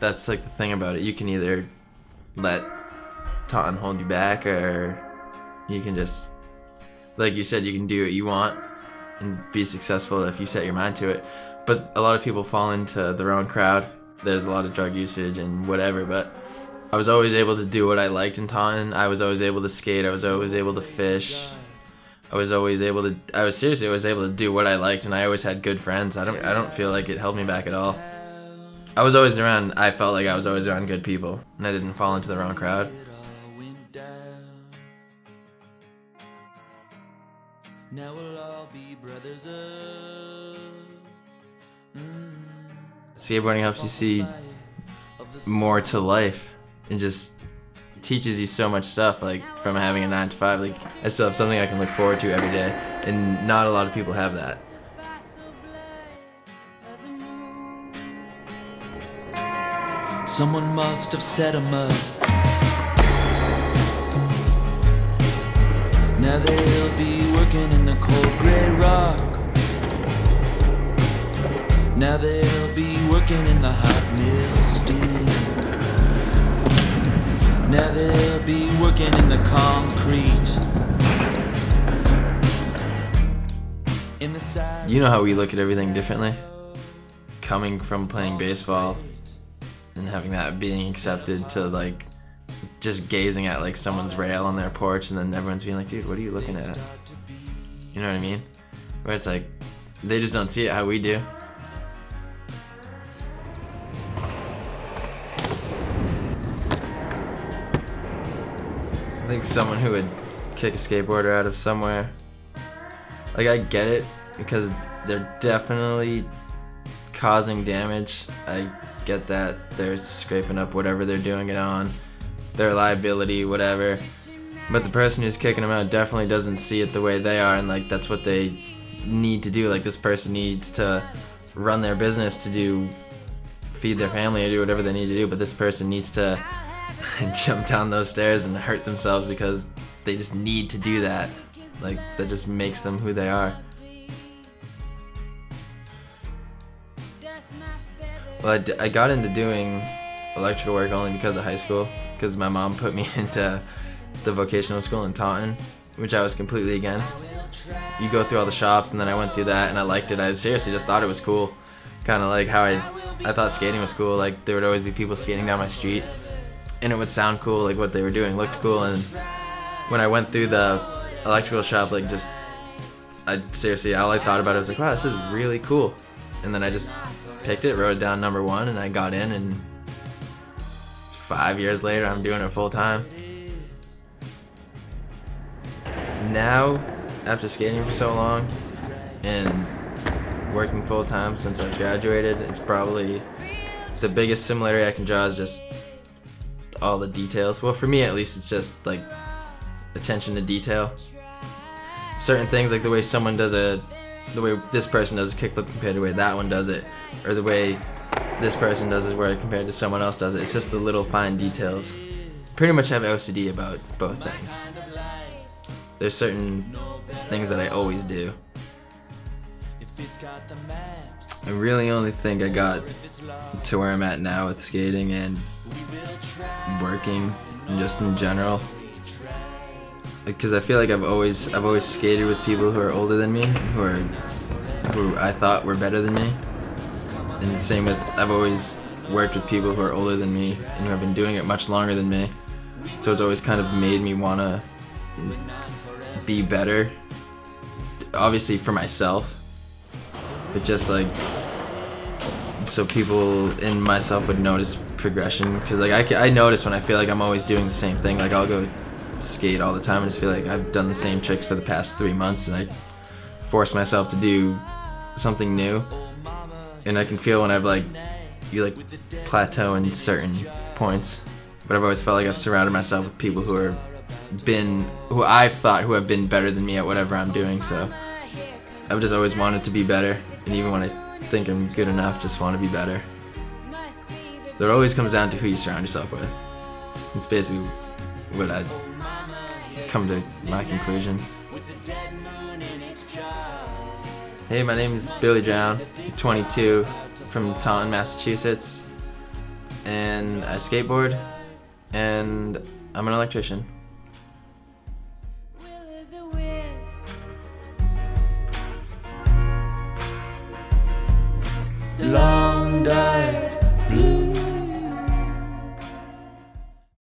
that's like the thing about it. You can either let Taunton hold you back, or you can just, like you said, you can do what you want and be successful if you set your mind to it. But a lot of people fall into their own crowd. There's a lot of drug usage and whatever, but I was always able to do what I liked in Taunton. I was always able to skate. I was always able to fish. I was able to do what I liked, and I always had good friends. I don't feel like it held me back at all. I felt like I was always around good people, and I didn't fall into the wrong crowd. Now we'll all be brothers Skateboarding helps you see more to life and just teaches you so much stuff, like from having a 9 to 5. Like, I still have something I can look forward to every day, and not a lot of people have that. Someone must have set 'em up. Now they'll be working in the cold gray rock. Now they'll be working in the hot mill steam. Now they'll be working in the concrete. You know how we look at everything differently? Coming from playing baseball and having that being accepted to like just gazing at like someone's rail on their porch, and then everyone's being like, dude, what are you looking at? You know what I mean? Where it's like, they just don't see it how we do. I think someone who would kick a skateboarder out of somewhere, like, I get it because they're definitely causing damage. I get that they're scraping up whatever they're doing it on, their liability, whatever. But the person who's kicking them out definitely doesn't see it the way they are, and like that's what they need to do. Like, this person needs to run their business to feed their family or do whatever they need to do, but this person needs to jump down those stairs and hurt themselves because they just need to do that. Like, that just makes them who they are. Well, I got into doing electrical work only because of high school, because my mom put me into the vocational school in Taunton, which I was completely against. You go through all the shops, and then I went through that, and I liked it. I seriously just thought it was cool. Kind of like how I thought skating was cool. Like, there would always be people skating down my street, and it would sound cool, like what they were doing looked cool. And when I went through the electrical shop, like, just, I seriously, all I thought about it was like, wow, this is really cool. And then I just picked it, wrote it down number 1, and I got in, and 5 years later I'm doing it full time. Now, after skating for so long and working full time since I've graduated, it's probably the biggest similarity I can draw is just all the details. Well, for me at least, it's just like attention to detail. Certain things, like the way someone does the way this person does a kickflip compared to the way that one does it, or the way this person does it where compared to someone else does it. It's just the little fine details. Pretty much have OCD about both things. There's certain things that I always do. I really only think I got to where I'm at now with skating and working and just in general, because I feel like I've always skated with people who are older than me, who I thought were better than me, and the same with, I've always worked with people who are older than me and who have been doing it much longer than me, so it's always kind of made me want to be better, obviously for myself, but just like so people in myself would notice progression, because like I notice when I feel like I'm always doing the same thing. Like, I'll go skate all the time and just feel like I've done the same tricks for the past 3 months, and I force myself to do something new, and I can feel when you plateau in certain points. But I've always felt like I've surrounded myself with people who I've thought who have been better than me at whatever I'm doing, so I've just always wanted to be better, and even when I think I'm good enough, just want to be better. So it always comes down to who you surround yourself with. It's basically what I come to my conclusion. Hey, my name is Billy Brown, I'm 22, from Taunton, Massachusetts. and I skateboard, and I'm an electrician. Love